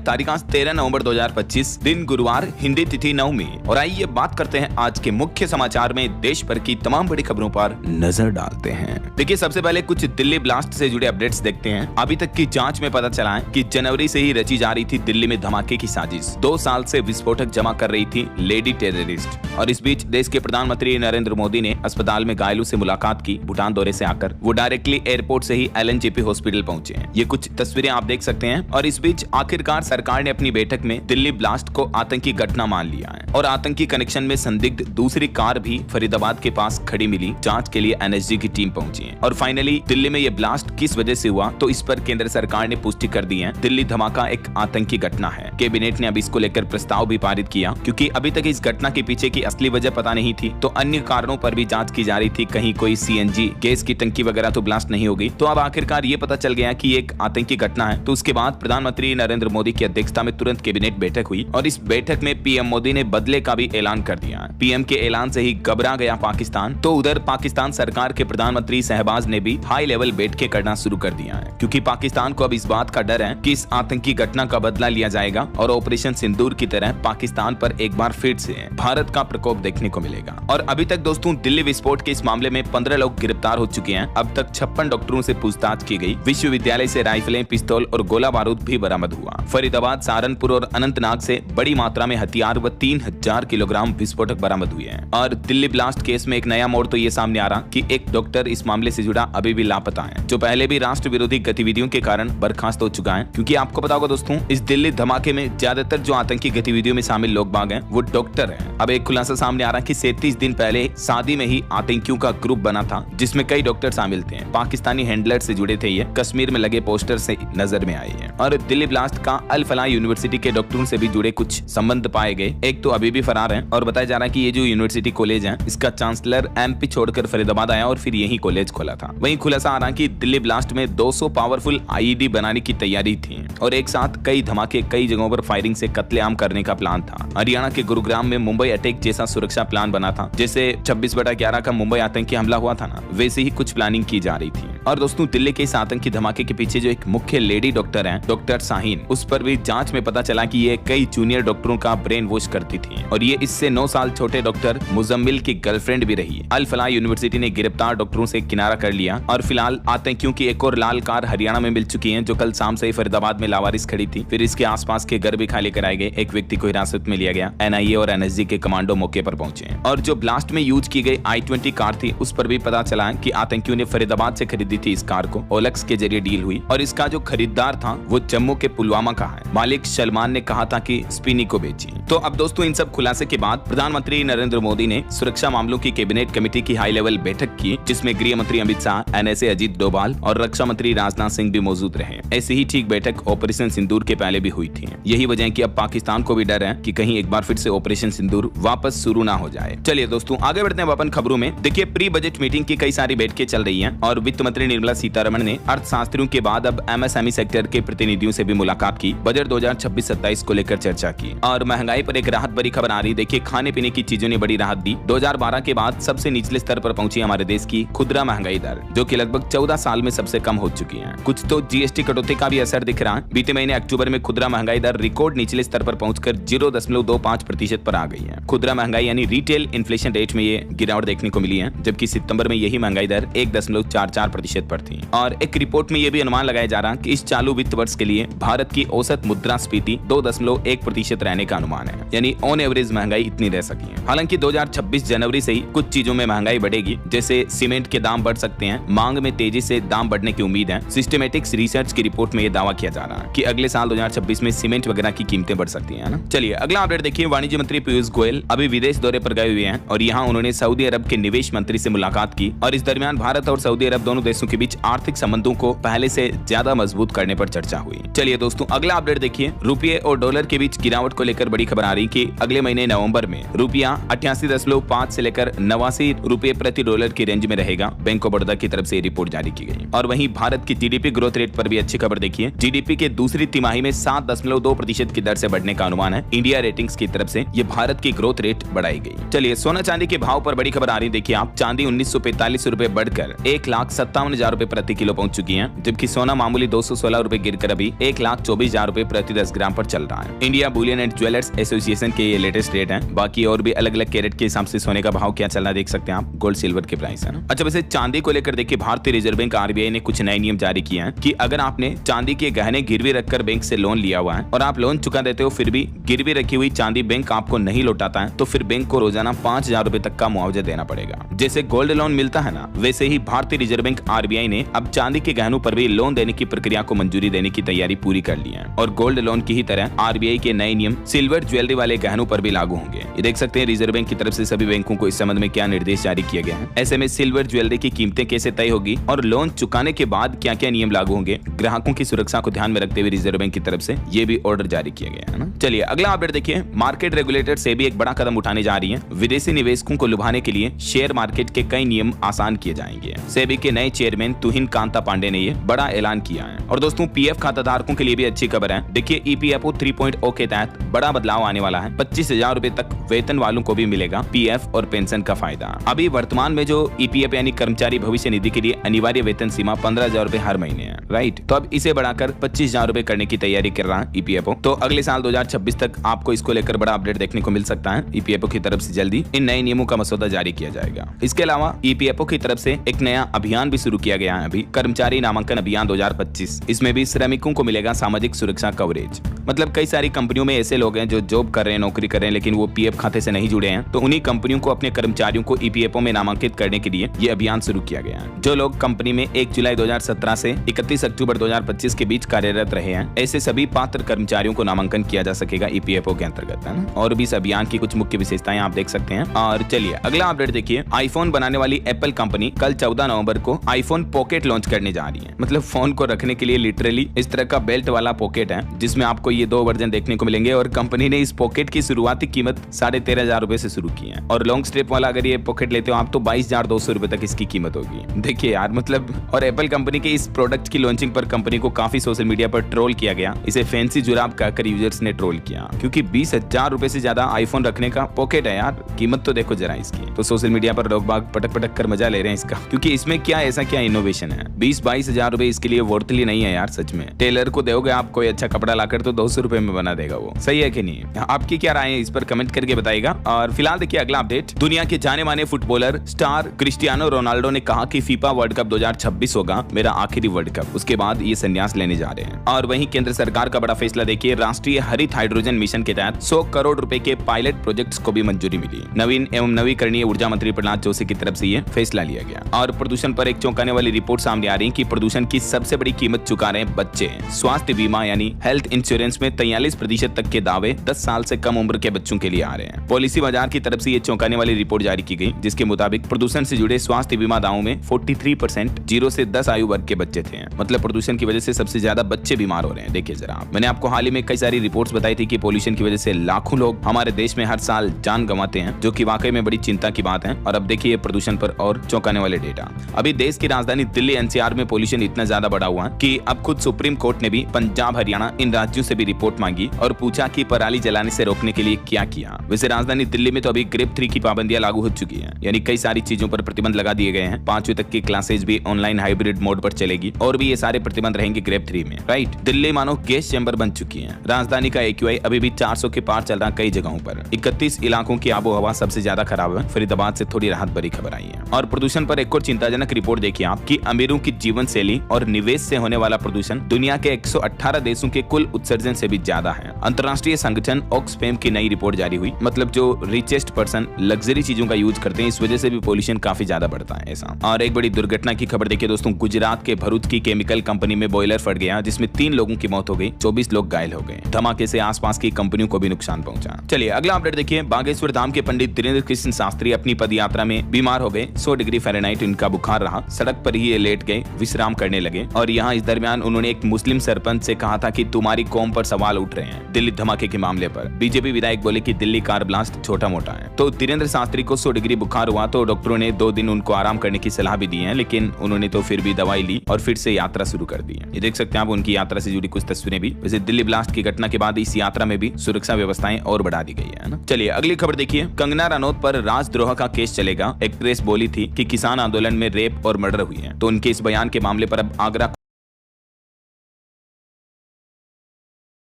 तारीख 13 नवंबर 2025, दिन गुरुवार, हिंदी तिथि नवमी। और आइए बात करते हैं आज के मुख्य समाचार में देश भर की तमाम बड़ी खबरों पर नजर डालते हैं। देखिए, सबसे पहले कुछ दिल्ली ब्लास्ट से जुड़े अपडेट्स देखते हैं। अभी तक की जांच में पता चला है कि जनवरी से ही रची जा रही थी दिल्ली में धमाके की साजिश। 2 साल से विस्फोटक जमा कर रही थी लेडी टेररिस्ट। और इस बीच देश के प्रधानमंत्री नरेंद्र मोदी ने अस्पताल में घायलों से मुलाकात की। भूटान दौरे से आकर वो डायरेक्टली एयरपोर्ट से ही LNJP हॉस्पिटल पहुंचे हैं। ये कुछ तस्वीरें आप देख सकते हैं। और इस बीच आखिरकार सरकार ने अपनी बैठक में दिल्ली ब्लास्ट को आतंकी घटना मान लिया है और आतंकी कनेक्शन में संदिग्ध दूसरी कार भी फरीदाबाद के पास खड़ी मिली। जांच के लिए NSG की टीम पहुंची है। और फाइनली दिल्ली में ये ब्लास्ट किस वजह से हुआ, तो इस पर केंद्र सरकार ने पुष्टि कर दी है। दिल्ली धमाका एक आतंकी घटना है। कैबिनेट ने अब इसको लेकर प्रस्ताव भी पारित किया, क्योंकि अभी तक इस घटना के पीछे की असली वजह पता नहीं थी। तो अन्य कारणों पर भी जांच की जा रही थी। कहीं कोई CNG गैस की टंकी वगैरह तो ब्लास्ट नहीं होगी। तो अब आखिरकार ये पता चल गया कि एक आतंकी घटना है। तो उसके बाद प्रधानमंत्री नरेंद्र मोदी की अध्यक्षता में तुरंत कैबिनेट बैठक हुई और इस बैठक में PM मोदी ने बदले का भी ऐलान कर दिया। PM के ऐलान से ही घबरा गया पाकिस्तान। तो उधर पाकिस्तान सरकार के प्रधानमंत्री शहबाज ने भी हाई लेवल बैठकें करना शुरू कर दिया है, क्योंकि पाकिस्तान को अब इस बात का डर है कि इस आतंकी घटना का बदला लिया जाएगा और ऑपरेशन सिंदूर की तरह पाकिस्तान पर एक बार फिर से भारत का प्रकोप देखने को मिलेगा। और अभी तक दोस्तों, दिल्ली विस्फोट के इस मामले में 15 लोग गिरफ्तार हो चुके हैं। अब तक 56 डॉक्टरों से पूछताछ की गई। विश्वविद्यालय से राइफलें, पिस्तौल और गोला बारूद भी बरामद हुआ। फरीदाबाद, सहारनपुर और अनंतनाग से बड़ी मात्रा में हथियार व 3000 किलोग्राम विस्फोटक बरामद हुए हैं। और दिल्ली ब्लास्ट केस में एक नया मोड़ तो ये सामने आ रहा कि एक डॉक्टर इस मामले से जुड़ा अभी भी लापता है, जो पहले भी राष्ट्र विरोधी गतिविधियों के कारण बर्खास्त हो चुका है। क्योंकि आपको पता होगा दोस्तों, इस दिल्ली धमाके में ज्यादातर जो आतंकी गतिविधियों में शामिल लोग बाग हैं वो डॉक्टर हैं। अब एक खुलासा सामने आ रहा कि 37 दिन पहले सादी में ही आतंकियों का ग्रुप बना था, जिसमें कई डॉक्टर शामिल थे। पाकिस्तानी हैंडलर से जुड़े थे। ये कश्मीर में लगे पोस्टर से नजर में आए हैं। और दिल्ली ब्लास्ट का अल फलाह यूनिवर्सिटी के डॉक्टरों से भी जुड़े कुछ संबंध पाए गए। एक तो अभी भी फरार है और बताया जा रहा है कि ये जो यूनिवर्सिटी कॉलेज है, इसका चांसलर MP छोड़कर फरीदाबाद आया और फिर यही कॉलेज खोला था। वहीं खुलासा आ रहा कि दिल्ली ब्लास्ट में 200 पावरफुल IED बनाने की तैयारी थी और एक साथ कई धमाके, कई जगहों पर फायरिंग से कत्लेआम करने का प्लान था। हरियाणा के गुरुग्राम में मुंबई अटैक जैसा सुरक्षा प्लान बना था। जैसे 26/11 का मुंबई आतंकी हमला हुआ था ना, वैसे ही कुछ प्लानिंग की जा रही थी। और दोस्तों, दिल्ली के इस आतंकी धमाके के पीछे जो एक मुख्य लेडी डॉक्टर है, डॉक्टर शाहीन, उस पर भी जांच में पता चला कि ये कई जूनियर डॉक्टरों का ब्रेन वॉश करती थी और ये इससे 9 साल छोटे डॉक्टर मुजम्मिल की गर्लफ्रेंड भी रही। अल फलाह यूनिवर्सिटी ने गिरफ्तार डॉक्टरों से किनारा कर लिया और फिलहाल आतंकियों की एक और लाल कार हरियाणा में मिल चुकी है, जो कल शाम से ही फरीदाबाद में लावारिस खड़ी थी। फिर इसके आसपास के घर भी खाली कराए गए। एक व्यक्ति को हिरासत में लिया गया। NIA और NSG के कमांडो मौके पर पहुंचे। और जो ब्लास्ट में यूज की गई I-20 कार थी, उस पर भी पता चला कि आतंकियों ने फरीदाबाद से खरीदी थी। इस कार को OLX के जरिए डील हुई और इसका जो खरीदार था वो जम्मू के पुलवामा का है। मालिक सलमान ने कहा था कि स्पिनी को बेची। तो अब दोस्तों, इन सब खुलासे के बाद प्रधानमंत्री नरेंद्र मोदी ने सुरक्षा मामलों की कैबिनेट कमेटी की हाई लेवल बैठक की, जिसमें गृह मंत्री अमित शाह, NSA अजीत डोभाल और रक्षा मंत्री राजनाथ सिंह भी मौजूद रहे। ऐसी ही ठीक बैठक ऑपरेशन सिंदूर के पहले भी हुई थी। यही वजह है कि अब पाकिस्तान को भी डर है कि कहीं एक बार फिर से ऑपरेशन सिंदूर वापस शुरू ना हो जाए। चलिए दोस्तों, आगे बढ़ते हैं अपन खबरों में। देखिए, प्री बजट मीटिंग की कई सारी बैठकें चल रही हैं और वित्त मंत्री निर्मला सीतारमण ने अर्थशास्त्रियों के बाद अब MSME सेक्टर के प्रतिनिधियों से भी मुलाकात की। बजट 2026-27 को लेकर चर्चा की और महंगाई पर एक राहत भरी खबर आ रही। देखिए, खाने पीने की चीजों ने बड़ी राहत दी। 2012 के बाद सबसे निचले स्तर पर पहुंची हमारे देश की खुदरा महंगाई दर, जो कि लगभग 14 साल में सबसे कम हो चुकी है। कुछ तो GST कटौती का भी असर दिख रहा है। बीते महीने अक्टूबर में खुदरा महंगाई दर रिकॉर्ड निचले स्तर पर पहुंचकर 0.25% पर आ गई है। खुदरा महंगाई यानी रिटेल इन्फ्लेशन रेट में ये गिरावट देखने को मिली है, जबकि सितंबर में यही महंगाई दर 1.44% पर थी। और एक रिपोर्ट में यह भी अनुमान लगाया जा रहा है कि इस चालू वित्त वर्ष के लिए भारत की औसत मुद्रास्फीति 2.1% रहने का अनुमान है, यानी ऑन एवरेज महंगाई इतनी रह सकी है। हालांकि 2026 जनवरी से ही कुछ चीजों में महंगाई बढ़ेगी, जैसे सीमेंट के दाम बढ़ सकते हैं। मांग में तेजी से दाम बढ़ने की उम्मीद है। सिस्टमेटिक्स रिसर्च की रिपोर्ट में यह दावा किया जा रहा है कि अगले साल 2026 में सीमेंट वगैरह की कीमतें बढ़ सकती है ना। चलिए अगला अपडेट देखिए। वाणिज्य मंत्री पीयूष गोयल अभी विदेश दौरे पर गए हुए हैं और यहाँ उन्होंने सऊदी अरब के निवेश मंत्री से मुलाकात की और इस दरमियान भारत और सऊदी अरब दोनों देशों के बीच आर्थिक संबंधों को पहले से ज्यादा मजबूत करने पर चर्चा हुई। चलिए दोस्तों, अगला अपडेट देखिए। रुपये और डॉलर के बीच गिरावट को लेकर बड़ी खबर खबर आ रही कि अगले महीने नवंबर में रुपया 88.5 से लेकर 89 रुपए प्रति डॉलर की रेंज में रहेगा। बैंक ऑफ बड़ौदा की तरफ से रिपोर्ट जारी की गई। और वहीं भारत की जीडीपी ग्रोथ रेट पर भी अच्छी खबर देखिए। जीडीपी के दूसरी तिमाही में 7.2% की दर से बढ़ने का अनुमान है। इंडिया रेटिंग्स की तरफ से ये भारत की ग्रोथ रेट बढ़ाई गई। चलिए सोना चांदी के भाव पर बड़ी खबर आ रही देखिए आप। चांदी 1945 रुपए बढ़कर 1,57,000 रुपए प्रति किलो पहुंच चुकी है, जबकि सोना मामूली 216 रुपए गिरकर अभी 1,24,000 रुपए प्रति 10 ग्राम पर चल रहा है। India Boolean and jewellers association के ये लेटेस्ट रेट है। बाकी और भी अलग अलग कैरेट के हिसाब से सोने का भाव क्या चल रहा है देख सकते हैं आप। गोल्ड सिल्वर के प्राइस है ना। अच्छा वैसे चांदी को लेकर देखिए भारतीय रिजर्व बैंक आरबीआई ने कुछ नए नियम जारी किए हैं कि अगर आपने चांदी के गहने गिरवी रखकर बैंक से लोन लिया हुआ है और आप लोन चुका देते हो फिर भी गिरवी रखी हुई चांदी बैंक आपको नहीं लौटाता है तो फिर बैंक को रोजाना 5,000 रुपए तक का मुआवजा देना पड़ेगा। जैसे गोल्ड लोन मिलता है ना, वैसे ही भारतीय रिजर्व बैंक आरबीआई ने अब चांदी के गहनों पर भी लोन देने की प्रक्रिया को मंजूरी देने की तैयारी पूरी कर ली है। और गोल्ड लोन की ही तरह आरबीआई के नए नियम सिल्वर ज्वेलरी वाले गहनों पर भी लागू होंगे। ये देख सकते हैं रिजर्व बैंक की तरफ से सभी बैंकों को इस संबंध में क्या निर्देश जारी किया गया है। ऐसे में सिल्वर ज्वेलरी की कीमतें कैसे तय होगी और लोन चुकाने के बाद क्या क्या नियम लागू होंगे, ग्राहकों की सुरक्षा को ध्यान में रखते हुए रिजर्व बैंक की तरफ से ये भी ऑर्डर जारी किया गया है ना। चलिए अगला अपडेट देखिए। मार्केट रेगुलेटर से भी एक बड़ा कदम उठाने जा रही है। विदेशी निवेशकों को लुभाने के लिए शेयर मार्केट के कई नियम आसान किए जाएंगे। सेबी के नए चेयरमैन तुहिन कांता पांडे ने ये बड़ा ऐलान किया है। और दोस्तों पीएफ खाताधारकों के लिए भी अच्छी खबर है। देखिए ईपीएफओ 3.0 के तहत बड़ा बदलाव आने वाला है। 25,000 रुपए तक वेतन वालों को भी मिलेगा पीएफ और पेंशन का फायदा। अभी वर्तमान में जो ईपीएफ यानी कर्मचारी भविष्य निधि के लिए अनिवार्य वेतन सीमा 15,000 रुपए हर महीने है, राइट। तो अब इसे बढ़ाकर 25,000 रुपए करने की तैयारी कर रहा है ईपीएफओ। तो अगले साल 2026 तक आपको इसको लेकर बड़ा अपडेट देखने को मिल सकता है। ईपीएफओ की तरफ से जल्दी इन नए नियमों का मसौदा जारी किया जाएगा। इसके अलावा ईपीएफओ की तरफ से एक नया अभियान भी शुरू किया गया है अभी, कर्मचारी नामांकन अभियान 2025। इसमें भी श्रमिकों को मिलेगा सामाजिक सुरक्षा कवरेज। मतलब कई सारी कंपनियों में ऐसे लोग हैं जो जॉब कर रहे हैं, नौकरी कर रहे हैं, लेकिन वो पीएफ खाते से नहीं जुड़े हैं। तो उन्हीं कंपनियों को अपने कर्मचारियों को ईपीएफओ में नामांकित करने के लिए ये अभियान शुरू किया गया है। जो लोग कंपनी में 1 जुलाई 2017 से 31 अक्टूबर 2025 के बीच कार्यरत रहे हैं, ऐसे सभी पात्र कर्मचारियों को नामांकन किया जा सकेगा ईपीएफओ के अंतर्गत, है ना। और भी इस अभियान की कुछ मुख्य विशेषताएं आप देख सकते हैं। और चलिए अगला अपडेट देखिए। आईफोन बनाने वाली एप्पल कंपनी कल 14 नवंबर को आईफोन पॉकेट लॉन्च करने जा रही है। मतलब फोन को रखने के लिए लिटरली इस तरह का बेल्ट वाला पॉकेट है, जिसमें आपको ये 2 वर्जन देखने को मिलेंगे। और कंपनी ने इस पॉकेट की शुरुआती कीमत 13,500 रुपए से शुरू की है। और लॉन्ग स्ट्रेप वाला अगर ये पॉकेट लेते हो आप तो 22,200 रुपए तक इसकी कीमत होगी। देखिए यार मतलब, और एप्पल कंपनी के इस प्रोडक्ट की लॉन्चिंग पर कंपनी को काफी सोशल मीडिया पर ट्रोल किया गया। इसे फैंसी जुराब कहकर यूजर्स ने ट्रोल किया, क्योंकि 20,000 रुपए से ज्यादा आईफोन रखने का पॉकेट है यार। कीमत तो देखो जरा इसकी। तो सोशल मीडिया पर लोग बाग पटक पटक कर मजा ले रहे हैं इसका, क्योंकि इसमें क्या ऐसा क्या इनोवेशन है। 20-22,000 रुपए इसके लिए वर्थली नहीं है यार सच में। टेलर को दोगे आप कोई अच्छा कपड़ा लाकर तो 200 रुपए में बना देगा वो। सही है कि नहीं? आपकी क्या राय है इस पर कमेंट करके बताइएगा। और फिलहाल देखिए अगला अपडेट। दुनिया के जाने माने फुटबॉलर स्टार क्रिस्टियानो रोनाल्डो ने कहा कि फीफा वर्ल्ड कप 2026 होगा मेरा आखिरी वर्ल्ड कप। उसके बाद ये संन्यास लेने जा रहे हैं। और वहीं केंद्र सरकार का बड़ा फैसला देखिए। राष्ट्रीय हरित हाइड्रोजन मिशन के तहत 100 करोड़ रुपए के पायलट प्रोजेक्ट्स को भी मंजूरी मिली। नवीन एवं नवीकरणीय ऊर्जा मंत्री प्रहलाद जोशी की तरफ से ये फैसला लिया गया। और प्रदूषण पर एक चौंकाने वाली रिपोर्ट सामने आ रही है कि प्रदूषण की सबसे बड़ी कीमत चुका रहे हैं बच्चे। स्वास्थ्य बीमा यानी हेल्थ इंश्योरेंस में 43% तक के दावे 10 साल से कम उम्र के बच्चों के लिए आ रहे हैं। पॉलिसी बाजार की तरफ से ये चौंकाने वाली रिपोर्ट जारी की गई, जिसके मुताबिक प्रदूषण से जुड़े स्वास्थ्य बीमा दावों में 43% 0 से 10 आयु वर्ग के बच्चे थे। मतलब प्रदूषण की वजह से सबसे ज्यादा बच्चे बीमार हो रहे हैं। देखिए जरा, मैंने आपको हाल ही में कई सारी रिपोर्ट्स बताई थी कि पॉल्यूशन की वजह से लाखों लोग हमारे देश में हर साल जान गंवाते हैं, जो कि वाकई में बड़ी चिंता की बात है। और अब देखिए प्रदूषण पर और चौंकाने वाले डेटा। अभी देश की राजधानी दिल्ली एनसीआर में पॉल्यूशन इतना ज्यादा बढ़ा हुआ है कि अब खुद सुप्रीम कोर्ट ने भी पंजाब, हरियाणा इन राज्यों से भी रिपोर्ट मांगी और पूछा कि पराली जलाने से रोकने के लिए क्या किया। वैसे राजधानी दिल्ली में तो अभी ग्रेप 3 की पाबंदियां लागू हो चुकी हैं, यानी कई सारी चीजों पर प्रतिबंध लगा दिए गए हैं। 5वीं तक की क्लासेज भी ऑनलाइन हाइब्रिड मोड पर चलेगी और भी ये सारे प्रतिबंध रहेंगे ग्रेप 3 में, राइट। दिल्ली मानो गैस चैम्बर बन चुकी है। राजधानी का AQI अभी भी 400 के पार चल रहा कई जगहों पर। 31 इलाकों की आबो हवा सबसे ज्यादा खराब है। फरीदाबाद से थोड़ी राहत भरी खबर आई है। और प्रदूषण पर एक और चिंताजनक रिपोर्ट देखिए आप कि अमीरों की जीवन शैली और निवेश से होने वाला प्रदूषण दुनिया के 118 देशों के कुल उत्सर्जन से भी ज्यादा है। अंतर्राष्ट्रीय संगठन ऑक्सफैम की नई रिपोर्ट जारी हुई। मतलब जो रिचेस्ट पर्सन लग्जरी चीजों का यूज करते हैं, इस वजह से भी पॉल्यूशन काफी ज्यादा बढ़ता है ऐसा। और एक बड़ी दुर्घटना की खबर देखिए दोस्तों। गुजरात के भरूच की केमिकल कंपनी में बॉयलर फट गया, जिसमें 3 लोगों की मौत हो गई, 24 लोग घायल हो गए। धमाके से आसपास की कंपनियों को भी नुकसान पहुंचा। चलिए अगला अपडेट देखिए। बागेश्वर धाम के पंडित धीरेन्द्र कृष्ण शास्त्री अपनी पद यात्रा में बीमार हो गए। 100 डिग्री फ़ारेनहाइट इनका बुखार रहा। सड़क पर ही ये लेट गए, विश्राम करने लगे। और यहाँ इस दरमियान उन्होंने एक मुस्लिम सरपंच से कहा था कि तुम्हारी कौम पर सवाल उठ रहे हैं दिल्ली धमाके के मामले मामले पर बीजेपी विधायक बोले कि दिल्ली कार ब्लास्ट छोटा मोटा है। तो धीरेन्द्र शास्त्री को 100 डिग्री बुखार हुआ तो डॉक्टरों ने 2 दिन उनको आराम करने की सलाह भी दी है, लेकिन उन्होंने तो फिर भी दवाई ली और फिर से यात्रा शुरू कर दी है। ये देख सकते हैं आप उनकी यात्रा से जुड़ी कुछ तस्वीरें भी। वैसे दिल्ली ब्लास्ट की घटना के बाद इस यात्रा में भी सुरक्षा व्यवस्थाएं और बढ़ा दी गई है ना। चलिए अगली खबर देखिए। कंगना रनौत पर राजद्रोह का केस चलेगा। एक्ट्रेस बोली थी कि किसान आंदोलन में रेप और मर्डर हुई है, तो उनके इस बयान के मामले पर अब आगरा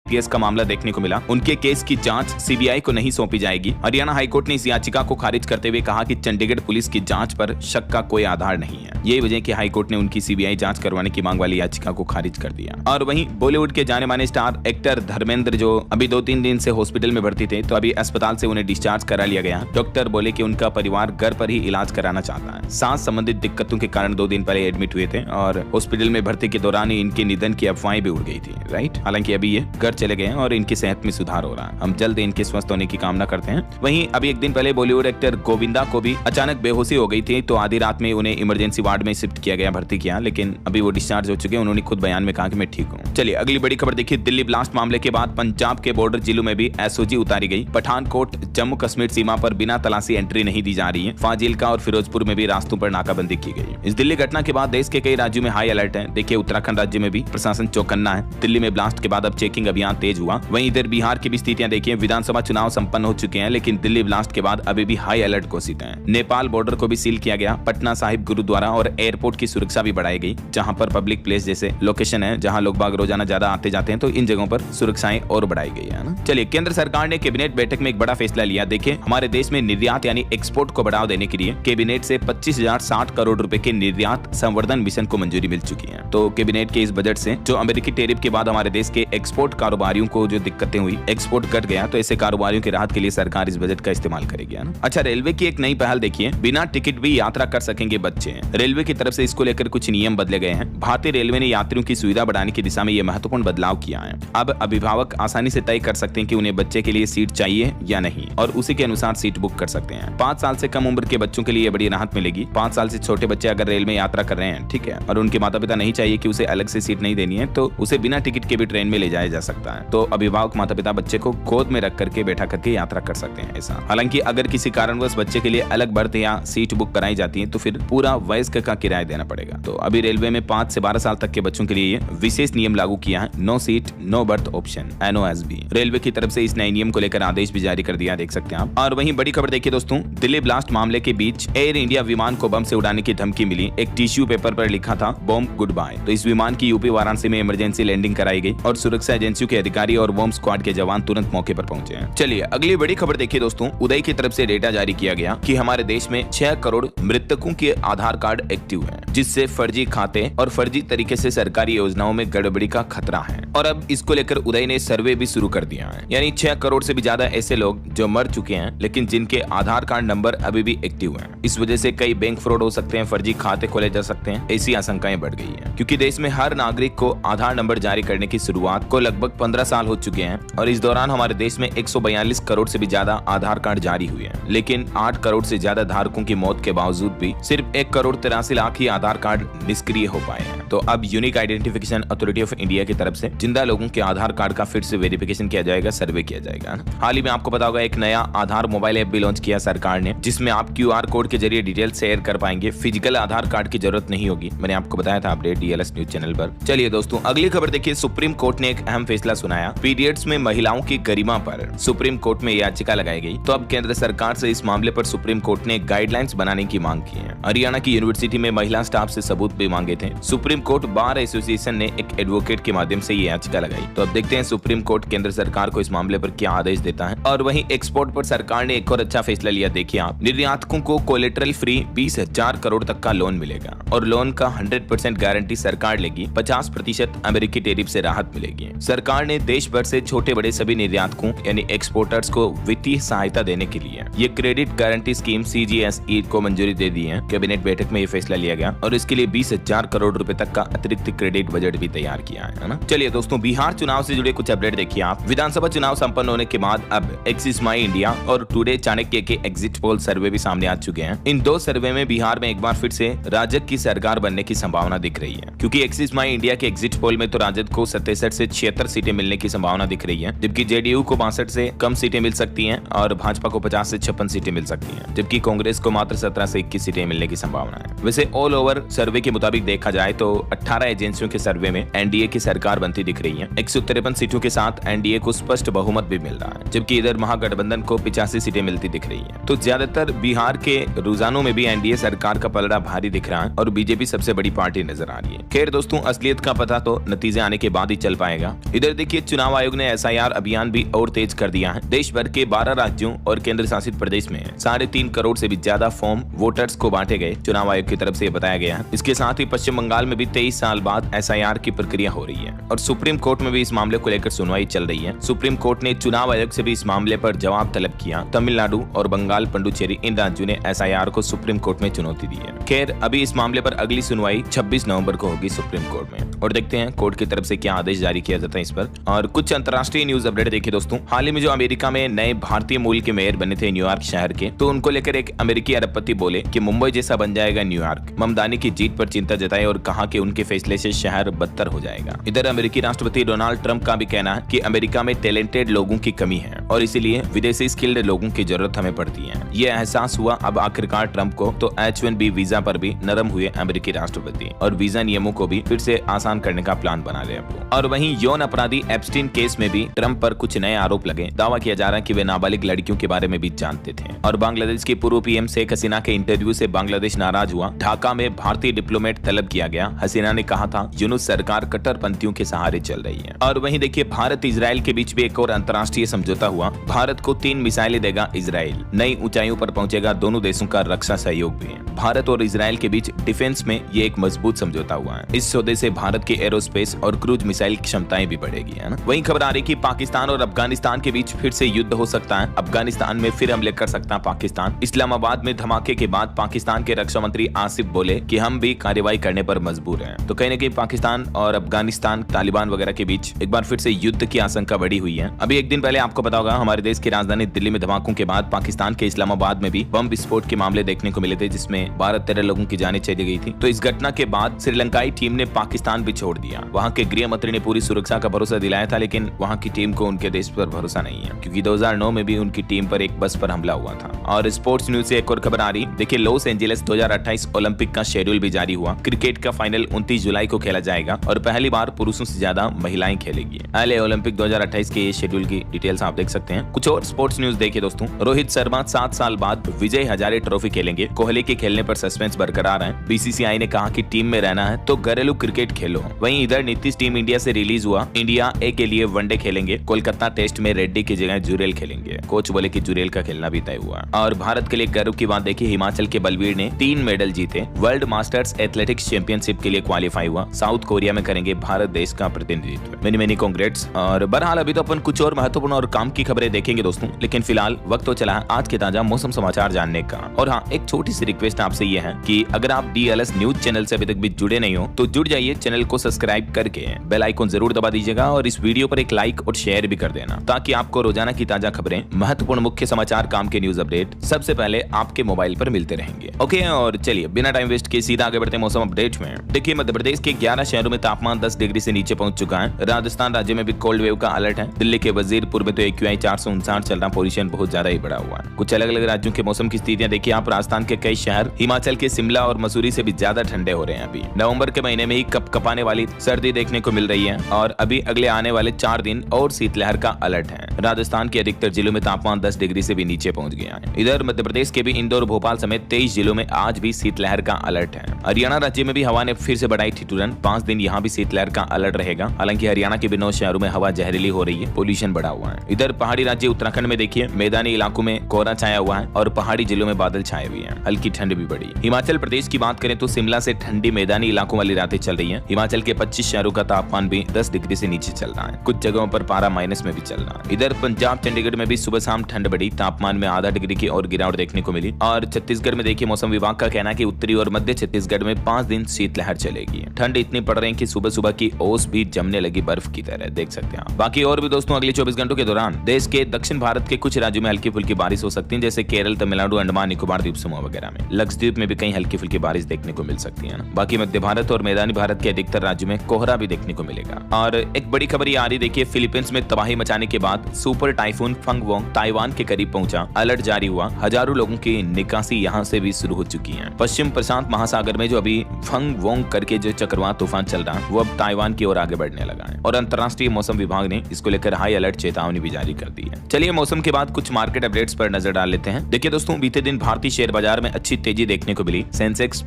केस का मामला देखने को मिला। उनके केस की जांच सीबीआई को नहीं सौंपी जाएगी। हरियाणा हाईकोर्ट ने इस याचिका को खारिज करते हुए कहा कि चंडीगढ़ पुलिस की जांच पर शक का कोई आधार नहीं है। यही वजह कि हाईकोर्ट ने उनकी सीबीआई जांच करवाने की मांग वाली याचिका को खारिज कर दिया। और वहीं बॉलीवुड के जाने माने स्टार एक्टर धर्मेंद्र जो अभी 2-3 दिन से हॉस्पिटल में भर्ती थे, तो अभी अस्पताल से उन्हें डिस्चार्ज करा लिया गया। डॉक्टर बोले कि उनका परिवार घर पर ही इलाज कराना चाहता है। सांस संबंधित दिक्कतों के कारण 2 दिन पहले एडमिट हुए थे और हॉस्पिटल में भर्ती के दौरान ही इनके निधन की अफवाहें भी उड़ गई थी, राइट। हालांकि अभी ये घर चले गए हैं और इनकी सेहत में सुधार हो रहा है। हम जल्द इनके स्वस्थ होने की कामना करते हैं। वहीं अभी 1 दिन पहले बॉलीवुड एक्टर गोविंदा को भी अचानक बेहोशी हो गई थी, तो आधी रात में उन्हें इमरजेंसी वार्ड में शिफ्ट किया गया, भर्ती किया, लेकिन अभी वो डिस्चार्ज हो चुके हैं। उन्होंने खुद बयान में कहा कि मैं ठीक हूँ। चलिए अगली बड़ी खबर देखिए। दिल्ली ब्लास्ट मामले के बाद पंजाब के बॉर्डर जिलों में भी एसओजी उतारी गई। पठानकोट जम्मू कश्मीर सीमा पर बिना तलाशी एंट्री नहीं दी जा रही है। फाजिल्का और फिरोजपुर में भी रास्तों पर नाकाबंदी की गई। इस दिल्ली घटना के बाद देश के कई राज्यों में हाई अलर्ट है। देखिए उत्तराखंड राज्य में भी प्रशासन चौकन्ना है। दिल्ली में ब्लास्ट के बाद अब चेकिंग अभियान तेज हुआ। वहीं इधर बिहार की भी स्थितियां देखिए। विधानसभा चुनाव संपन्न हो चुके हैं, लेकिन दिल्ली ब्लास्ट के बाद अभी भी हाई अलर्ट घोषित है। नेपाल बॉर्डर को भी सील किया गया। पटना साहिब गुरुद्वारा और एयरपोर्ट की सुरक्षा भी बढ़ाई गई। जहां पर पब्लिक प्लेस जैसे लोकेशन है, जहां लोग बाग रोजाना ज्यादा आते जाते हैं, तो इन जगहों पर सुरक्षाएं और बढ़ाई गई है ना। चलिए केंद्र सरकार ने कैबिनेट बैठक में एक बड़ा फैसला लिया। देखिए हमारे देश में निर्यात यानी एक्सपोर्ट को बढ़ावा देने के लिए कैबिनेट से 25,060 करोड़ रुपए के निर्यात संवर्धन मिशन को मंजूरी मिल चुकी है। तो कैबिनेट के इस बजट से जो अमेरिकी टैरिफ के बाद हमारे देश के एक्सपोर्ट कारोबारियों को जो दिक्कतें हुई, एक्सपोर्ट घट गया, तो ऐसे कारोबारियों की राहत के लिए सरकार इस बजट का इस्तेमाल करेगी ना। अच्छा, रेलवे की एक नई पहल देखिए। बिना टिकट भी यात्रा कर सकेंगे बच्चे। रेलवे की तरफ से इसको लेकर कुछ नियम बदले गए हैं। भारतीय रेलवे ने यात्रियों की सुविधा बढ़ाने की दिशा में यह महत्वपूर्ण बदलाव किया है। अब अभिभावक आसानी से तय कर सकते हैं कि उन्हें बच्चे के लिए सीट चाहिए या नहीं, और उसी के अनुसार सीट बुक कर सकते हैं। 5 साल से कम उम्र के बच्चों के लिए बड़ी राहत मिलेगी। 5 साल से छोटे बच्चे अगर रेल में यात्रा कर रहे हैं, ठीक है, और उनके माता पिता नहीं चाहिए कि उसे अलग से सीट नहीं देनी है, तो उसे बिना टिकट के भी ट्रेन में ले जाया जा सकता है। तो अभिभावक माता पिता बच्चे को गोद में रख करके बैठा करके यात्रा कर सकते हैं ऐसा। हालांकि अगर किसी कारणवश बच्चे के लिए अलग बर्थ या सीट बुक कराई जाती है, तो फिर पूरा वयस्क का किराया देना पड़ेगा। तो अभी रेलवे में 5 से 12 साल तक के बच्चों के लिए विशेष नियम लागू किया है। No seat no berth option, NOSB। Railway की तरफ से इस नए नियम को लेकर आदेश भी जारी कर दिया, देख सकते हैं आप। और वहीं बड़ी खबर देखिए दोस्तों, दिल्ली ब्लास्ट मामले के बीच एयर इंडिया विमान को बम से उड़ाने की धमकी मिली। एक टिश्यू पेपर पर लिखा था बॉम्ब गुड बाय। तो इस विमान की यूपी वाराणसी में इमरजेंसी लैंडिंग कराई गई और सुरक्षा एजेंसियों के अधिकारी और बॉम्ब स्क्वाड के जवान तुरंत मौके पर पहुंचे हैं। चलिए अगली बड़ी खबर देखिए दोस्तों, उदय की तरफ से डेटा जारी किया गया कि हमारे देश में 6 करोड़ मृतकों के आधार कार्ड एक्टिव हैं, जिससे फर्जी खाते और फर्जी तरीके से सरकारी योजनाओं में गड़बड़ी का खतरा है। और अब इसको लेकर उदय ने सर्वे भी शुरू कर दिया है। यानी 6 करोड़ से भी ज्यादा ऐसे लोग जो मर चुके हैं, लेकिन जिनके आधार कार्ड नंबर अभी भी एक्टिव हैं। इस वजह से कई बैंक फ्रॉड हो सकते हैं, फर्जी खाते खोले जा सकते हैं, ऐसी आशंकाएं बढ़ गई है। क्योंकि देश में हर नागरिक को आधार नंबर जारी करने की शुरुआत को लगभग 15 साल हो चुके हैं, और इस दौरान हमारे देश में 142 करोड़ से भी ज्यादा आधार कार्ड जारी हुए हैं। लेकिन 8 करोड़ से ज्यादा धारकों की मौत के बावजूद भी सिर्फ 1 करोड़ 83 लाख ही आधार कार्ड निष्क्रिय हो पाए हैं। तो अब unique identification authority of India की तरफ से जिंदा लोगों के आधार कार्ड का फिर से वेरिफिकेशन किया जाएगा, सर्वे किया जाएगा। हाल ही में आपको पता होगा एक नया आधार मोबाइल ऐप भी लॉन्च किया सरकार ने, जिसमें आप QR कोड के जरिए डिटेल शेयर कर पाएंगे। फिजिकल आधार कार्ड की जरूरत नहीं होगी। मैंने आपको बताया था अपडेट DLS न्यूज चैनल पर। चलिए दोस्तों अगली खबर देखिए। सुप्रीम कोर्ट ने एक अहम फैसला सुनाया। पीरियड्स में महिलाओं की गरिमा पर सुप्रीम कोर्ट में याचिका लगाई गई। तो अब केंद्र सरकार से इस मामले पर सुप्रीम कोर्ट ने गाइडलाइंस बनाने की मांग की है। हरियाणा की यूनिवर्सिटी में महिला स्टाफ से सबूत भी मांगे थे। सुप्रीम कोर्ट बार एसोसिएशन ने एक एडवोकेट के माध्यम से ये याचिका लगाई। तो अब देखते हैं सुप्रीम कोर्ट केंद्र सरकार को इस मामले पर क्या आदेश देता है। और वहीं एक्सपोर्ट पर सरकार ने एक और अच्छा फैसला लिया। देखिए आप, निर्यातकों को कोलेटरल फ्री 20,000 करोड़ तक का लोन मिलेगा और लोन का 100% गारंटी सरकार लेगी। 50% अमेरिकी टैरिफ से राहत मिलेगी। सरकार ने देश भर से छोटे बड़े सभी निर्यातकों यानी एक्सपोर्टर्स को वित्तीय सहायता देने के लिए ये क्रेडिट गारंटी स्कीम CGSE को मंजूरी दे दी है। कैबिनेट बैठक में ये फैसला लिया गया और इसके लिए 20,000 करोड़ रुपए तक का अतिरिक्त क्रेडिट बजट भी तैयार किया है ना। चलिए दोस्तों बिहार चुनाव से जुड़े कुछ अपडेट देखिए आप। विधानसभा चुनाव संपन्न होने के बाद अब एक्सिस माई इंडिया और टुडे चाणक्य के एग्जिट पोल सर्वे भी सामने आ चुके हैं। इन 2 सर्वे में बिहार में एक बार फिर से राजग की सरकार बनने की संभावना दिख रही है, क्योंकि एक्सिस माई इंडिया के एग्जिट पोल में तो राजद को 67 से 76 सीटें सीटें मिलने की संभावना दिख रही है, जबकि जेडीयू को 62 से कम सीटें मिल सकती हैं और भाजपा को 50 से 56 सीटें मिल सकती हैं, जबकि कांग्रेस को मात्र 17 से 21 सीटें मिलने की संभावना है। वैसे ऑल ओवर सर्वे के मुताबिक देखा जाए तो 18 एजेंसियों के सर्वे में एनडीए की सरकार बनती दिख रही है। 153 सीटों के साथ एनडीए को स्पष्ट बहुमत भी मिल रहा है, जबकि इधर महागठबंधन को 85 सीटें मिलती दिख रही है। तो ज्यादातर बिहार के रुझानों में भी एनडीए सरकार का पलड़ा भारी दिख रहा है और बीजेपी सबसे बड़ी पार्टी नजर आ रही है। खैर दोस्तों, असलियत का पता तो नतीजे आने के बाद ही चल पाएगा। इधर देखिए, चुनाव आयोग ने एसआईआर अभियान भी और तेज कर दिया है। देश भर के 12 राज्यों और केंद्र शासित प्रदेश में 3.5 करोड़ से भी ज्यादा फॉर्म वोटर्स को बांटे गए, चुनाव आयोग की तरफ से बताया गया है। इसके साथ ही पश्चिम बंगाल में भी 23 साल बाद एसआईआर की प्रक्रिया हो रही है और सुप्रीम कोर्ट में भी इस मामले को लेकर सुनवाई चल रही है। सुप्रीम कोर्ट ने चुनाव आयोग से भी इस मामले पर जवाब तलब किया। तमिलनाडु और बंगाल, पुडुचेरी, इन राज्यों ने एसआईआर को सुप्रीम कोर्ट में चुनौती दी है। खैर, अभी इस मामले पर अगली सुनवाई 26 नवंबर को होगी सुप्रीम कोर्ट में और देखते हैं कोर्ट की तरफ से क्या आदेश जारी किया जाता है इस पर। और कुछ अंतर्राष्ट्रीय न्यूज अपडेट देखिए दोस्तों, हाल ही में जो अमेरिका में नए भारतीय मूल के मेयर बने थे न्यूयॉर्क शहर के, तो उनको लेकर एक अमेरिकी अरबपति बोले कि मुंबई जैसा बन जाएगा न्यूयॉर्क। ममदानी की जीत पर चिंता जताई और कहा कि उनके फैसले से शहर बदतर हो जाएगा। इधर अमेरिकी राष्ट्रपति डोनाल्ड ट्रंप का भी कहना है कि अमेरिका में टैलेंटेड लोगों की कमी है और इसीलिए विदेशी स्किल्ड लोगों की जरूरत हमें पड़ती है। ये एहसास हुआ अब आखिरकार ट्रंप को। तो H-1B वीजा पर भी नरम हुए अमेरिकी राष्ट्रपति और वीजा नियमों को भी फिर से आसान करने का प्लान बना रहे हैं। और वहीं यौन अपराधी एप्स्टीन केस में भी ट्रंप पर कुछ नए आरोप लगे। दावा किया जा रहा है कि वे नाबालिग लड़कियों के बारे में भी जानते थे। और बांग्लादेश की पूर्व पीएम शेख हसीना के इंटरव्यू से बांग्लादेश नाराज हुआ। ढाका में भारतीय डिप्लोमेट तलब किया गया। हसीना ने कहा था यूनुस सरकार कट्टरपंथियों के सहारे चल रही है। और वहीं देखिए, भारत इजराइल के बीच भी एक और अंतर्राष्ट्रीय समझौता हुआ। भारत को 3 मिसाइलें देगा इजराइल, नई ऊंचाइयों पर पहुंचेगा। दोनों देशों का रक्षा सहयोग भी है। भारत और इजराइल के बीच डिफेंस में ये एक मजबूत समझौता हुआ है। इस सौदे से भारत की एरोस्पेस और क्रूज मिसाइल क्षमताएं भी बढ़ेगी, है ना। वहीं खबर आ रही कि पाकिस्तान और अफगानिस्तान के बीच फिर से युद्ध हो सकता है। अफगानिस्तान में फिर हमले कर सकता है पाकिस्तान। इस्लामाबाद में धमाके के बाद पाकिस्तान के रक्षा मंत्री आसिफ बोले कि हम भी कार्रवाई करने पर मजबूर हैं। तो कहीं न कहीं पाकिस्तान और अफगानिस्तान, तालिबान वगैरह के बीच एक बार फिर से युद्ध की आशंका बढ़ी हुई है। अभी एक दिन पहले आपको पता होगा, हमारे देश की राजधानी दिल्ली में धमाकों के बाद पाकिस्तान के इस्लामाबाद में भी बम विस्फोट के मामले देखने को मिले थे, जिसमें 12-13 लोगों की जानें चली गई थी। तो इस घटना के बाद श्रीलंकाई टीम ने पाकिस्तान भी छोड़ दिया। वहां के गृह मंत्री ने पूरी सुरक्षा का भरोसा दिलाया था, लेकिन वहां की टीम को उनके देश पर भरोसा नहीं है, क्योंकि 2009 में भी उनकी टीम पर एक बस पर हमला हुआ था। और स्पोर्ट्स न्यूज से एक और खबर आ रही, देखिए, लॉस एंजेलिस 2028 ओलंपिक का शेड्यूल भी जारी हुआ। क्रिकेट का फाइनल 29 जुलाई को खेला जाएगा और पहली बार पुरुषों से ज्यादा महिलाएं खेलेगी। LA ओलंपिक 2028 के शेड्यूल की डिटेल्स आप देख सकते हैं। कुछ और स्पोर्ट्स न्यूज देखिए दोस्तों, रोहित शर्मा 7 साल बाद विजय हजारे ट्रॉफी खेलेंगे। कोहली के खेलने पर सस्पेंस बरकरार है। बीसीसीआई ने कहा कि टीम में रहना है तो घरेलू क्रिकेट खेलो। वहीं इधर नीतीश टीम इंडिया से रिलीज हुआ। इंडिया ए के लिए वनडे खेलेंगे। कोलकाता टेस्ट में रेड्डी की जगह जुरेल खेलेंगे। कोच बोले कि जुरेल का खेलना भी तय हुआ। और भारत के लिए गर्व की बात देखिए, हिमाचल के बलवीर ने 3 मेडल जीते। वर्ल्ड मास्टर्स एथलेटिक्स चैंपियनशिप के लिए क्वालिफाई हुआ। साउथ कोरिया में करेंगे भारत देश का प्रतिनिधित्व। Many congrats. और बहरहाल अभी तो अपन कुछ और महत्वपूर्ण और काम की खबरें देखेंगे दोस्तों, लेकिन फिलहाल वक्त तो चला है आज के ताजा मौसम समाचार जानने का। और हाँ, एक छोटी सी रिक्वेस्ट आपसे ये है कि अगर आप DLS न्यूज चैनल से अभी तक भी जुड़े नहीं हो तो जुड़ जाइए। चैनल को सब्सक्राइब करके बेल आइकन जरूर दबा दीजिएगा और इस वीडियो पर एक लाइक और शेयर भी कर देना, ताकि आपको रोजाना की ताजा खबरें, महत्वपूर्ण मुख्य समाचार, काम के न्यूज अपडेट सबसे पहले आपके मोबाइल पर मिलते रहेंगे। ओके, और चलिए बिना टाइम वेस्ट के सीधा आगे बढ़ते हैं मौसम अपडेट में। देखिए, मध्य प्रदेश के 11 शहरों में तापमान 10 डिग्री से नीचे पहुंच चुका है। राजस्थान राज्य में भी कोल्ड वेव का अलर्ट है। दिल्ली के वजीरपुर में तो AQI 459 चल रहा, पोल्यूशन बहुत ज्यादा ही बढ़ा हुआ है। कुछ अलग अलग राज्यों के मौसम की स्थितियां देखिए आप। राजस्थान के कई शहर हिमाचल के शिमला और मसूरी से भी ज्यादा ठंडे हो रहे हैं। अभी नवंबर के महीने में ही कपकपाने वाली सर्दी देखने को मिल रही है और अभी अगले आने वाले 4 दिन और शीतलहर का अलर्ट है। राजस्थान के अधिकतर जिलों में तापमान 10 डिग्री से भी नीचे पहुंच गया है। इधर मध्य प्रदेश के भी इंदौर, भोपाल समेत 23 जिलों में आज भी शीतलहर का अलर्ट है। हरियाणा राज्य में भी हवा ने फिर से बढ़ाई ठिठुरन। 5 दिन यहाँ भी शीतलहर का अलर्ट रहेगा। हालांकि हरियाणा के भी 9 शहरों में हवा जहरीली हो रही है, पोल्यूशन बढ़ा हुआ है। इधर पहाड़ी राज्य उत्तराखंड में देखिए, मैदानी इलाकों में कोहरा छाया हुआ है और पहाड़ी जिलों में बादल छाए हुए हैं। हल्की ठंड भी बढ़ी। हिमाचल प्रदेश की बात करें तो शिमला से ठंडी मैदानी इलाकों वाली रातें चल रही हैं। हिमाचल के 25 शहरों का तापमान भी 10 डिग्री से नीचे चल रहा है। कुछ जगहों पर पारा माइनस में भी चल रहा है। इधर पंजाब, चंडीगढ़ में भी सुबह शाम ठंड बढ़ी। तापमान में आधा डिग्री की और गिरावट देखने को मिली। और छत्तीसगढ़ में देखिए, मौसम विभाग का कहना है कि उत्तरी और मध्य छत्तीसगढ़ में 5 दिन शीतलहर चलेगी। ठंड इतनी पड़ रही है कि सुबह सुबह की ओस भी जमने लगी बर्फ की तरह, देख सकते हैं आप। बाकी और भी दोस्तों अगले 24 घंटों के दौरान देश के दक्षिण भारत के कुछ राज्यों में हल्की फुल्की बारिश हो सकती है, जैसे केरल, तमिलनाडु, अंडमान निकोबार द्वीप समूह वगैरह में। लक्षद्वीप में भी कहीं हल्की फुल्की बारिश देखने को मिल सकती है। बाकी मध्य भारत और मैदानी भारत के अधिकतर राज्यों में कोहरा भी देखने को मिलेगा। और एक बड़ी खबर ये आ रही, देखिए फिलीपींस में तबाही मचाने के बाद सुपर टाइफून फंगवोंग ताइवान के करीब पहुंचा, अलर्ट जारी हुआ। हजारों लोगों की निकासी यहां से भी शुरू हो चुकी है। पश्चिम प्रशांत महासागर में जो अभी फंगवोंग करके जो चक्रवात तूफान चल रहा है वो अब ताइवान की ओर आगे बढ़ने लगा है और अंतर्राष्ट्रीय मौसम विभाग ने इसको लेकर हाई अलर्ट चेतावनी भी जारी कर दी है। चलिए मौसम के बाद कुछ मार्केट अपडेट्स पर नजर डाल लेते हैं। देखिए दोस्तों, बीते दिन भारतीय शेयर बाजार में अच्छी तेजी देखने को मिली। सेंसेक्स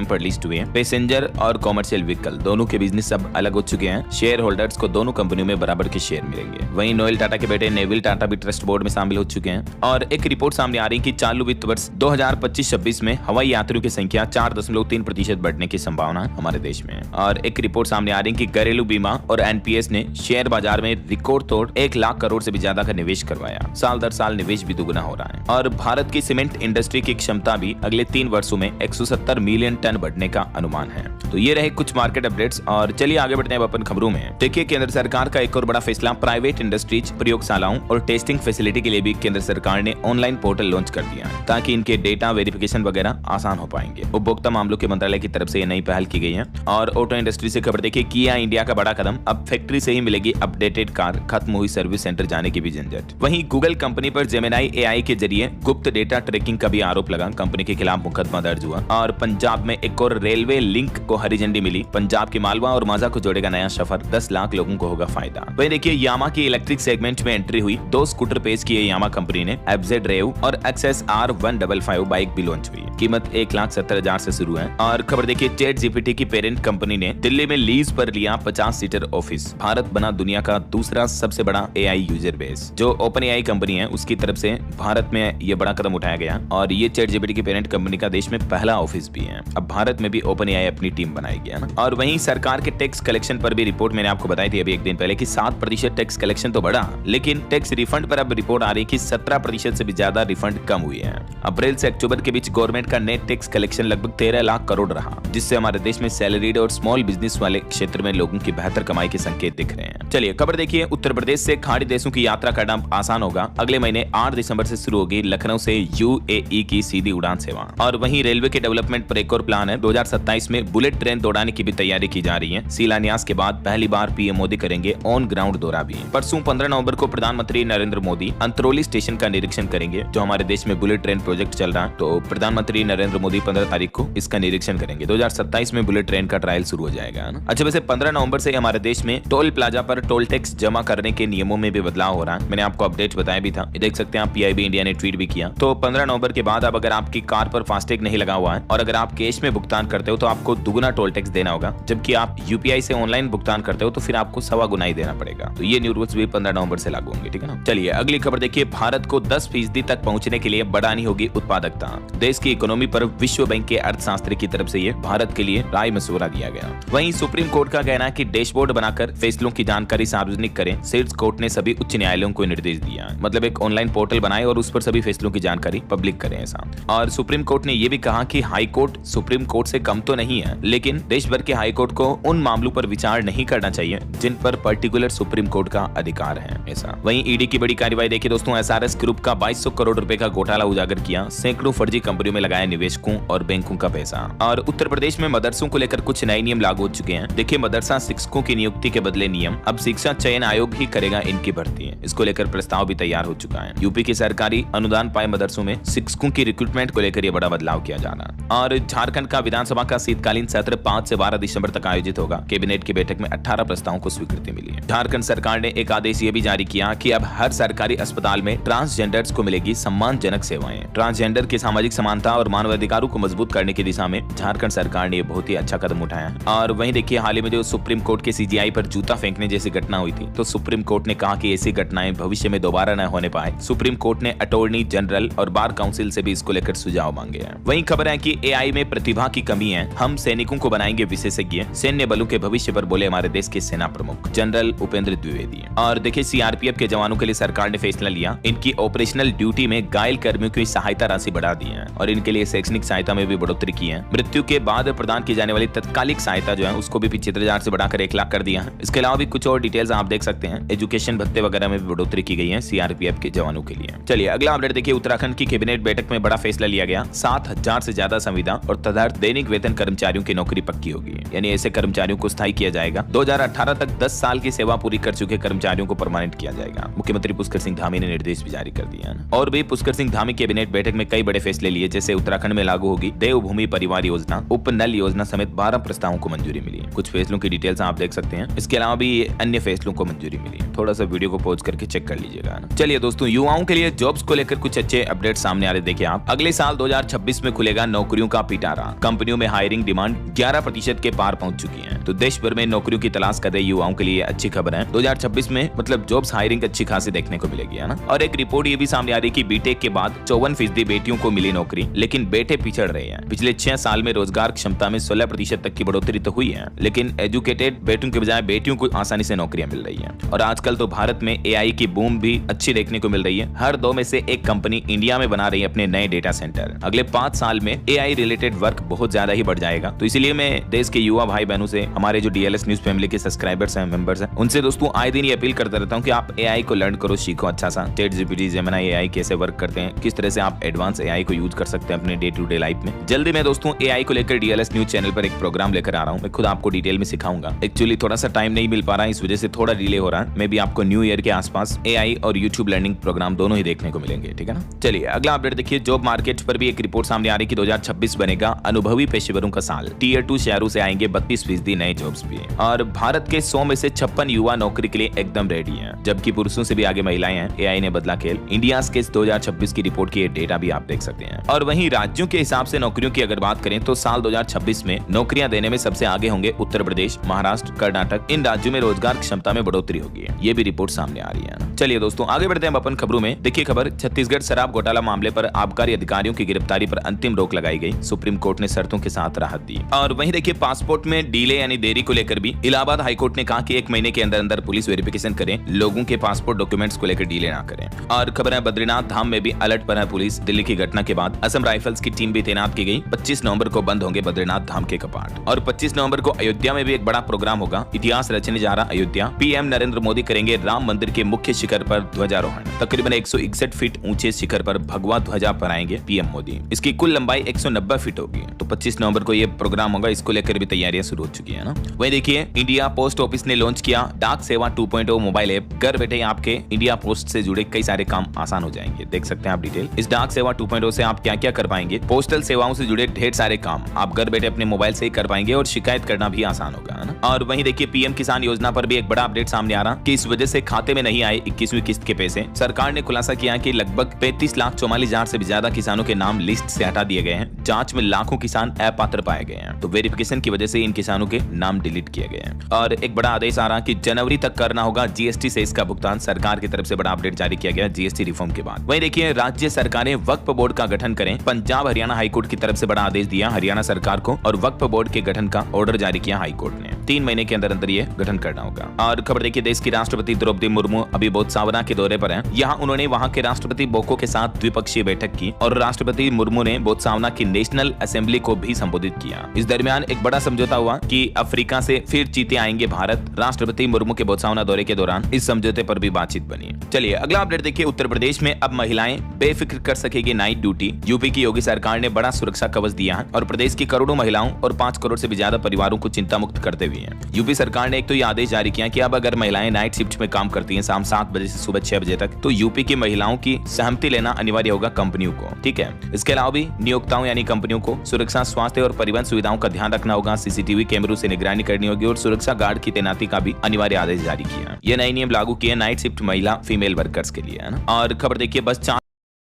पर लिस्ट हुए हैं। पैसेंजर और कॉमर्शियल व्हीकल दोनों के बिजनेस अब अलग हो चुके हैं। शेयर होल्डर्स को दोनों कंपनियों में बराबर के शेयर मिलेंगे। वहीं नोएल टाटा के बेटे नेविल टाटा भी ट्रस्ट बोर्ड में शामिल हो चुके हैं। और एक रिपोर्ट सामने आ रही है कि चालू वित्त वर्ष 2025-26 में हवाई यात्रियों की संख्या 4.3% बढ़ने की संभावना है हमारे देश में। और एक रिपोर्ट सामने आ रही है कि घरेलू बीमा और एनपीएस ने शेयर बाजार में रिकॉर्ड तोड़ 1 लाख करोड़ से भी ज्यादा का निवेश करवाया। साल दर साल निवेश भी दुगुना हो रहा है। और भारत की सीमेंट इंडस्ट्री की क्षमता भी अगले 3 वर्षों में 170 मिलियन टन बढ़ने का अनुमान है। तो ये रहे कुछ मार्केट अपडेट्स और चलिए आगे बढ़ते हैं अपन खबरों में। देखिए केंद्र सरकार का एक और बड़ा फैसला, प्राइवेट इंडस्ट्रीज, प्रयोगशालाओं और टेस्टिंग फैसिलिटी के लिए भी केंद्र सरकार ने ऑनलाइन पोर्टल लॉन्च कर दिया है ताकि इनके डेटा वेरिफिकेशन वगैरह आसान हो पाएंगे। उपभोक्ता मामलों के मंत्रालय की तरफ से ये नई पहल की गई है। और ऑटो इंडस्ट्री से खबर देखिए, किया इंडिया का बड़ा कदम, अब फैक्ट्री से ही मिलेगी अपडेटेड कार, खत्म हुई सर्विस सेंटर जाने की भी झंझट। वहीं गूगल कंपनी पर जेमिनाई एआई के जरिए गुप्त डेटा ट्रैकिंग का भी आरोप लगा, कंपनी के खिलाफ मुकदमा दर्ज हुआ। और पंजाब में एक और रेलवे लिंक को हरी झंडी मिली, पंजाब के मालवा और माजा को जोड़ेगा नया सफर, 10 लाख लोगों को होगा फायदा। वहीं देखिए यामा की इलेक्ट्रिक सेगमेंट में एंट्री हुई, 2 स्कूटर पेश किए यामा कंपनी ने, एफजेड रेव और एक्सेस R155 बाइक भी लॉन्च हुई, कीमत 1,70,000 से शुरू है। और खबर देखिए, चैट जीपीटी की पेरेंट कंपनी ने दिल्ली में लीज पर लिया 50 सीटर ऑफिस, भारत बना दुनिया का दूसरा सबसे बड़ा एआई यूजर बेस। जो ओपन एआई कंपनी है उसकी तरफ से भारत में ये बड़ा कदम उठाया गया और ये चैट जीपीटी की पेरेंट कंपनी का देश में पहला ऑफिस भी है। अब भारत में भी ओपन एआई अपनी टीम बनाएगी, है ना। और वहीं सरकार के टैक्स कलेक्शन पर भी रिपोर्ट मैंने आपको बताई थी अभी एक दिन पहले कि 7% टैक्स कलेक्शन तो बढ़ा, लेकिन टैक्स रिफंड पर अब रिपोर्ट आ रही है कि 17% से भी ज्यादा रिफंड कम हुई है। अप्रैल से अक्टूबर के बीच गवर्नमेंट का नेट टैक्स कलेक्शन लगभग 13 लाख करोड़ रहा, जिससे हमारे देश में सैलरीड और स्मॉल बिजनेस वाले क्षेत्र में लोगों की बेहतर कमाई के संकेत दिख रहे हैं। चलिए खबर देखिए, उत्तर प्रदेश से खाड़ी देशों की यात्रा करना आसान होगा। अगले महीने 8 दिसंबर से शुरू होगी लखनऊ से यूएई की सीधी उड़ान सेवा। और वहीं रेलवे के डेवलपमेंट पर एक और प्लान है, 2027 में बुलेट ट्रेन दौड़ाने की भी तैयारी की जा रही है। शिलान्यास के बाद पहली बार पीएम मोदी करेंगे ऑन ग्राउंड दौरा भी। परसों 15 नवंबर को प्रधानमंत्री नरेंद्र मोदी अंतरौली स्टेशन का निरीक्षण करेंगे, जो हमारे देश में बुलेट ट्रेन प्रोजेक्ट चल रहा है। तो प्रधानमंत्री नरेंद्र मोदी 15 तारीख को इसका निरीक्षण करेंगे। 2027 में बुलेट ट्रेन का ट्रायल शुरू हो जाएगा, है ना। अच्छा, वैसे 15 नवंबर से हमारे देश में टोल प्लाजा पर टोल टैक्स जमा करने के नियमों में भी बदलाव हो रहा है। मैंने आपको अपडेट बताया भी था, देख सकते हैं आप, पीआईबी इंडिया ने ट्वीट भी किया। तो 15 नवंबर के बाद अब अगर आपकी कार पर फास्टैग नहीं लगा हुआ है और अगर आप कैश में भुगतान करते हो तो आपको दुगुना टोल टैक्स देना होगा, जबकि आप यूपीआई से ऑनलाइन भुगतान करते हो तो फिर आपको 1.25 गुना ही देना पड़ेगा। तो ये न्यू रूल्स भी 15 नवंबर से लागू होंगे, ठीक है ना। चलिए अगली खबर देखिए, भारत को 10% तक पहुंचने के लिए बढ़ानी होगी उत्पादकता। देश की इकोनॉमी पर विश्व बैंक के अर्थशास्त्री की तरफ से ये भारत के लिए राय मशवरा दिया गया। वहीं सुप्रीम कोर्ट का कहना है कि डैशबोर्ड बनाकर फैसलों की जानकारी सार्वजनिक करें। शीर्ष कोर्ट ने सभी उच्च न्यायालयों को निर्देश दिया, मतलब एक ऑनलाइन पोर्टल बनाए और उस पर सभी फैसलों की जानकारी पब्लिक करें ऐसा। और सुप्रीम कोर्ट ने यह भी कहा कि हाई कोर्ट सुप्रीम कोर्ट से कम तो नहीं है, लेकिन देश भर के हाई कोर्ट को उन मामलों पर विचार नहीं करना चाहिए जिन पर पर्टिकुलर सुप्रीम कोर्ट का अधिकार है ऐसा। वहीं ईडी की बड़ी कार्रवाई देखिए दोस्तों, एसआरएस ग्रुप का 2200 करोड़ रुपए का घोटाला उजागर किया, सैकड़ों फर्जी कंपनियों में लगाया निवेशकों और बैंकों का पैसा। और उत्तर प्रदेश में मदरसों को लेकर कुछ नए नियम लागू हो चुके हैं। देखिए, मदरसा शिक्षकों की नियुक्ति के बदले नियम, अब शिक्षा चयन आयोग ही करेगा इनकी भर्ती। इसको लेकर प्रस्ताव भी तैयार हो चुका है। यूपी के सरकारी अनुदान पाए मदरसों में शिक्षकों की रिक्रूटमेंट को लेकर यह बड़ा बदलाव किया जा रहा है। और झारखंड का विधानसभा का शीतकालीन सत्र 5 से 12 दिसंबर तक आयोजित होगा। कैबिनेट की बैठक में 18 प्रस्तावों को स्वीकृति मिली है। झारखंड सरकार ने एक आदेश ये भी जारी किया कि अब हर सरकारी अस्पताल में ट्रांसजेंडर्स को मिलेगी सम्मानजनक सेवाएं। ट्रांसजेंडर की सामाजिक समानता और मानवाधिकारों को मजबूत करने की दिशा में झारखंड सरकार ने बहुत ही अच्छा कदम उठाया। और वहीं देखिए, हाल ही में जो सुप्रीम कोर्ट के सीजीआई पर जूता फेंकने जैसी घटना हुई थी, तो सुप्रीम कोर्ट ने कहा कि ऐसी घटनाएं भविष्य में दोबारा न होने पाए। सुप्रीम कोर्ट ने अटॉर्नी जनरल और बार काउंसिल से भी इसको लेकर सुझाव मांगे हैं। वहीं खबर है कि एआई में प्रतिभा की कमी है, हम सैनिकों को बनाएंगे विशेषज्ञ, सैन्य बलों के भविष्य पर बोले हमारे देश के सेना प्रमुख जनरल उपेंद्र द्विवेदी। और देखिए सीआरपीएफ के जवानों के लिए सरकार ने फैसला लिया, इनकी ऑपरेशनल ड्यूटी में घायल कर्मियों की सहायता राशि बढ़ा दी है और इनके लिए शैक्षणिक सहायता में भी बढ़ोतरी की है। मृत्यु के बाद प्रदान की जाने वाली तत्कालिक सहायता जो है उसको भी 75,000 से बढ़ाकर 1 लाख कर दिया है। इसके अलावा भी कुछ और डिटेल्स आप देख सकते हैं। एजुकेशन भत्ते वगैरह में भी बढ़ोतरी की गई है सीआरपीएफ के जवानों के लिए। चलिए अगला अपडेट देखिए, उत्तराखंड की कैबिनेट बैठक में बड़ा फैसला लिया गया, 7,000 से ज्यादा संविदा और तदर्थ दैनिक वेतन कर्मचारियों की नौकरी पक्की होगी, यानी ऐसे कर्मचारियों को स्थायी किया जाएगा। 2018 तक 10 साल की सेवा पूरी कर चुके कर्मचारियों को परमानेंट किया जाएगा। मुख्यमंत्री पुष्कर सिंह धामी ने निर्देश भी जारी कर दिया है। और भी पुष्कर सिंह धामी कैबिनेट बैठक में कई बड़े फैसले लिए, जैसे उत्तराखंड में लागू होगी देवभूमि परिवार योजना, उपनल योजना समेत 12 प्रस्तावों को मंजूरी मिली। कुछ फैसलों की डिटेल्स आप देख सकते हैं। इसके अलावा भी अन्य फैसलों को मंजूरी मिली। थोड़ा सा वीडियो को पॉज करके चेक कर लीजिएगा। चलिए दोस्तों, युवाओं के लिए जॉब्स को लेकर कुछ अच्छे अपडेट सामने आ रहे। देखिए आप, अगले साल 2026 में खुलेगा नौकरियों का पिटारा। कंपनियों में हायरिंग डिमांड 11% के पार पहुंच चुकी है। तो देश भर में नौकरियों की तलाश कर रहे युवाओं के लिए अच्छी खबर है। 2026 में मतलब जॉब्स हायरिंग अच्छी खासी देखने को मिलेगी, है ना। और एक रिपोर्ट ये भी सामने आ रही कि बीटेक के बाद 54% बेटियों को मिली नौकरी, लेकिन बेटे पिछड़ रहे हैं। पिछले 6 साल में रोजगार क्षमता में 16% तक की बढ़ोतरी तो हुई है, लेकिन एजुकेटेड बेटों के बजाय बेटियों को आसानी से नौकरियां मिल रही है। और आजकल तो भारत में एआई की बूम भी अच्छी देखने को मिल रही है। हर 2 में से 1 कंपनी इंडिया में बना रही है अपने नए डेटा सेंटर। अगले 5 साल में एआई रिलेटेड वर्क बहुत ज्यादा ही बढ़ जाएगा। तो इसीलिए मैं देश के युवा भाई बहनों से, हमारे जो डीएलएस न्यूज फैमिली के सब्सक्राइबर्स हैं, मेंबर्स हैं, उनसे दोस्तों आए दिन ये अपील करता रहता हूँ कि आप एआई को लर्न करो, सीखो अच्छा सा। ChatGPT, जेमिनी एआई कैसे वर्क करते हैं, किस तरह से आप एडवांस एआई को यूज कर सकते हैं अपने डे टू डे लाइफ में। जल्दी मैं दोस्तों एआई को लेकर डीएलएस न्यूज चैनल पर एक प्रोग्राम लेकर आ रहा हूँ। मैं खुद आपको डिटेल में सिखाऊंगा। एक्चुअली थोड़ा सा टाइम नहीं मिल पा रहा है, इस वजह से थोड़ा डिले हो रहा है। मैं भी आपको न्यू ईयर के आसपास एआई और यूट्यूब लर्निंग प्रोग्राम दोनों ही देखने को मिलेंगे, ठीक है ना। चलिए अगला अपडेट देखिए, जॉब मार्केट पर भी एक रिपोर्ट सामने आ रही है कि 2026 बनेगा अनुभवी पेशेवरों का साल। टियर 2 शहरों से आएंगे 32% नए जॉब्स भी। और भारत के 100 में से 56 युवा नौकरी के लिए एकदम रेडी हैं, जबकि पुरुषों से भी आगे महिलाएं हैं। एआई ने बदला खेल। इंडिया के 2026 की रिपोर्ट की डेटा भी आप देख सकते हैं। और वहीं राज्यों के हिसाब से नौकरियों की अगर बात करें तो साल 2026 में नौकरियां देने में सबसे आगे होंगे उत्तर प्रदेश, महाराष्ट्र, कर्नाटक। इन राज्यों में रोजगार क्षमता में बढ़ोतरी होगी, ये भी रिपोर्ट सामने आ रही है। चलिए दोस्तों आगे बढ़ते हैं अपन खबरों में। देखिए खबर, छत्तीसगढ़ शराब घोटाला मामले पर आबकारी अधिकारियों की गिरफ्तारी पर अंतिम रोक लगाई गई। सुप्रीम कोर्ट ने शर्तों के साथ राहत दी। और वहीं देखिए पासपोर्ट में डीले यानी देरी को लेकर भी इलाहाबाद हाईकोर्ट ने कहा कि 1 महीने के अंदर अंदर पुलिस वेरिफिकेशन करें, लोगों के पासपोर्ट डॉक्यूमेंट्स को लेकर डीले ना करें। और खबर है बद्रीनाथ धाम में भी अलर्ट पर है पुलिस। दिल्ली की घटना के बाद असम राइफल्स की टीम भी तैनात की गई। 25 नवंबर को बंद होंगे बद्रीनाथ धाम के कपाट। और 25 नवंबर को अयोध्या में भी एक बड़ा प्रोग्राम होगा। इतिहास रचने जा रहा अयोध्या। पीएम नरेंद्र मोदी करेंगे राम मंदिर के मुख्य शिखर पर ध्वजारोहण। तकरीबन 161 फीट ऊंचे शिखर पर भगवा ध्वजा फहराएंगे पीएम मोदी। इसकी कुल लंबाई 190 फीट होगी। तो 25 नवंबर को ये प्रोग्राम होगा। इसको लेकर भी तैयारियां शुरू हो चुकी है ना। वहीं देखिए इंडिया पोस्ट ऑफिस ने लॉन्च किया डाक सेवा 2.0 मोबाइल ऐप। घर बैठे आपके इंडिया पोस्ट से जुड़े कई सारे काम आसान हो जाएंगे। देख सकते हैं आप डिटेल। इस डाक सेवा 2.0 से आप क्या क्या कर पाएंगे। पोस्टल सेवाओं से जुड़े ढेर सारे काम आप घर बैठे अपने मोबाइल से ही कर पाएंगे और शिकायत करना भी आसान होगा, है ना। और वहीं देखिए पीएम किसान योजना पर भी एक बड़ा अपडेट सामने आ रहा कि इस वजह से खाते में नहीं आए 21वीं किस्त के पैसे। सरकार ने खुलासा किया कि लगभग 35,44,000 से भी ज्यादा किसानों के नाम लिस्ट से हटा दिए गए हैं। जांच में लाखों किसान अपात्र पाए गए हैं। तो वेरिफिकेशन की वजह से इन किसानों के नाम डिलीट किए गए हैं। और एक बड़ा आदेश आ रहा कि जनवरी तक करना होगा जीएसटी से इसका भुगतान। सरकार की तरफ से बड़ा अपडेट जारी किया गया जीएसटी रिफॉर्म के बाद। वहीं देखिए राज्य सरकारें वक्फ बोर्ड का गठन करें। पंजाब हरियाणा हाईकोर्ट की तरफ से बड़ा आदेश दिया हरियाणा सरकार को और वक्फ बोर्ड के गठन का ऑर्डर जारी किया हाईकोर्ट ने। 3 महीने के अंदर अंदर ये गठन करना होगा। और खबर देखिए देश की राष्ट्रपति द्रौपदी मुर्मू अभी बोत्सवाना के दौरे पर हैं। यहाँ उन्होंने वहाँ के राष्ट्रपति बोको के साथ द्विपक्षीय बैठक की और राष्ट्रपति मुर्मू ने बोत्सवाना की नेशनल असेंबली को भी संबोधित किया। इस दरमियान एक बड़ा समझौता हुआ कि अफ्रीका से फिर चीते आएंगे भारत। राष्ट्रपति मुर्मू के बोत्सवाना दौरे के दौरान इस समझौते पर भी बातचीत बनी। चलिए अगला अपडेट देखिए, उत्तर प्रदेश में अब महिलाएं बेफिक्र कर सकेगी नाइट ड्यूटी। यूपी की योगी सरकार ने बड़ा सुरक्षा कवच दिया है और प्रदेश की करोड़ों महिलाओं और 5 करोड़ से भी ज्यादा परिवारों को चिंता मुक्त करते हुए हैं। यूपी सरकार ने एक तो ये आदेश जारी किया कि अब अगर महिलाएं नाइट शिफ्ट में काम करती हैं शाम 7 बजे से सुबह 6 बजे तक, तो यूपी की महिलाओं की सहमति लेना अनिवार्य होगा कंपनियों को, ठीक है। इसके अलावा भी नियोक्ताओं यानी कंपनियों को सुरक्षा, स्वास्थ्य और परिवहन सुविधाओं का ध्यान रखना होगा। सीसीटीवी कैमरों से निगरानी करनी होगी और सुरक्षा गार्ड की तैनाती का भी अनिवार्य आदेश जारी किया। ये नए नियम लागू किए नाइट शिफ्ट महिला फीमेल वर्कर्स के लिए, है ना। और खबर देखिए बस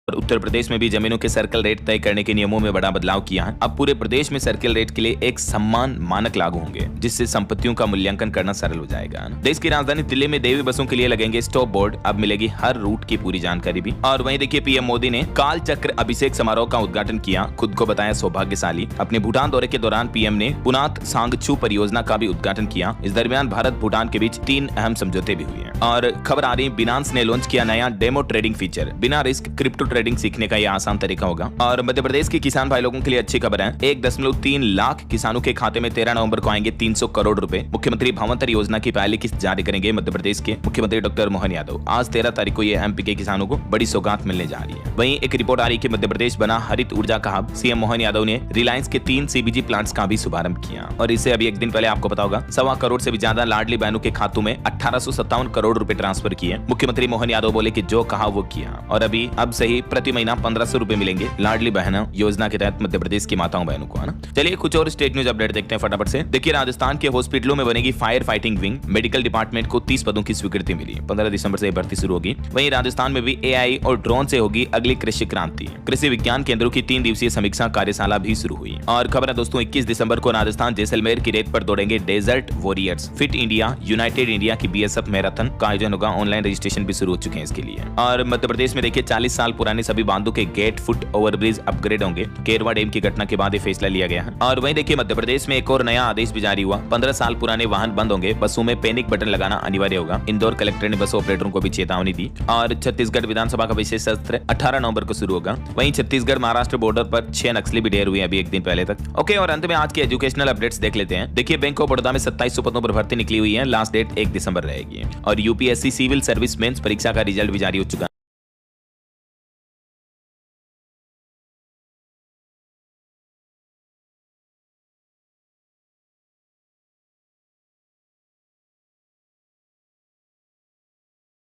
और उत्तर प्रदेश में भी जमीनों के सर्कल रेट तय करने के नियमों में बड़ा बदलाव किया है। अब पूरे प्रदेश में सर्कल रेट के लिए एक सम्मान मानक लागू होंगे, जिससे संपत्तियों का मूल्यांकन करना सरल हो जाएगा। देश की राजधानी दिल्ली में देवी बसों के लिए लगेंगे स्टॉप बोर्ड, अब मिलेगी हर रूट की पूरी जानकारी भी। और वहीं देखिए पीएम मोदी ने काल चक्र अभिषेक समारोह का उद्घाटन किया, खुद को बताया सौभाग्यशाली। अपने भूटान दौरे के दौरान पीएम ने पुनात सांगचू परियोजना का भी उद्घाटन किया। इस दरमियान भारत भूटान के बीच 3 अहम समझौते भी हुए हैं। और खबर आ रही, बिनांस ने लॉन्च किया नया डेमो ट्रेडिंग फीचर, बिना रिस्क क्रिप्टो ट्रेडिंग सीखने का आसान तरीका होगा। और मध्य प्रदेश के किसान भाई लोगों के लिए अच्छी खबर है, 1.3 लाख किसानों के खाते में 13 नवंबर को आएंगे 300 करोड़ रुपए। मुख्यमंत्री भावांतर योजना की पहली किस्त जारी करेंगे मध्य प्रदेश के मुख्यमंत्री डॉक्टर मोहन यादव। आज 13 तारीख को ये एमपी के किसानों को बड़ी सौगात मिलने जा रही है। वहीं एक रिपोर्ट आ रही कि मध्य प्रदेश बना हरित ऊर्जा का हब। सीएम मोहन यादव ने रिलायंस के 3 सीबीजी प्लांट्स का भी शुभारंभ किया। और इसे अभी एक दिन पहले आपको पता होगा 1.25 करोड़ से भी ज्यादा लाडली बहनों के खातों में 1857 करोड़ रुपए ट्रांसफर किए। मुख्यमंत्री मोहन यादव बोले कि जो कहा वो किया। और अब से ही प्रति महीना 1500 रुपए मिलेंगे लाडली बहना योजना के तहत मध्य प्रदेश की माताओं बहनों को, है ना। चलिए कुछ और स्टेट न्यूज अपडेट देखते हैं फटाफट से। देखिए राजस्थान के हॉस्पिटलों में बनेगी fire fighting wing. Medical department को 30 पदों की स्वीकृति मिली। 15 दिसंबर से भर्ती शुरू होगी। वहीं राजस्थान में भी एआई और ड्रोन से होगी अगली कृषि क्रांति। कृषि विज्ञान केंद्रों की 3 दिवसीय समीक्षा कार्यशाला भी शुरू हुई। और खबर है दोस्तों 21 दिसंबर को राजस्थान जैसलमेर की रेत पर दौड़ेंगे desert warriors. Fit India united India की बीएसएफ मैराथन का आयोजन होगा। ऑनलाइन रजिस्ट्रेशन भी शुरू हो चुके हैं इसके लिए। और मध्य प्रदेश में देखिए 40 साल पुराने सभी बांधों के गेट फुट ओवरब्रिज अपग्रेड होंगे। केरवा डैम की घटना के बाद ये फैसला लिया गया है। और वहीं देखिए मध्य प्रदेश में एक और नया आदेश भी जारी हुआ। 15 साल पुराने वाहन बंद होंगे। बसों में पैनिक बटन लगाना अनिवार्य होगा। इंदौर कलेक्टर ने बस ऑपरेटरों को भी चेतावनी दी। और छत्तीसगढ़ विधानसभा का विशेष सत्र 18 नवंबर को शुरू होगा। वहीं छत्तीसगढ़ महाराष्ट्र बॉर्डर पर 6 नक्सली भी ढेर हुए अभी एक दिन पहले तक। ओके, और अंत में आज के एजुकेशनल अपडेट्स देख लेते हैं। देखिए बैंक ऑफ बड़ौदा में 2700 पदों पर भर्ती निकली हुई है। लास्ट डेट 1 दिसंबर रहेगी। और यूपीएससी सिविल सर्विस मेंस परीक्षा का रिजल्ट भी जारी हो चुका है।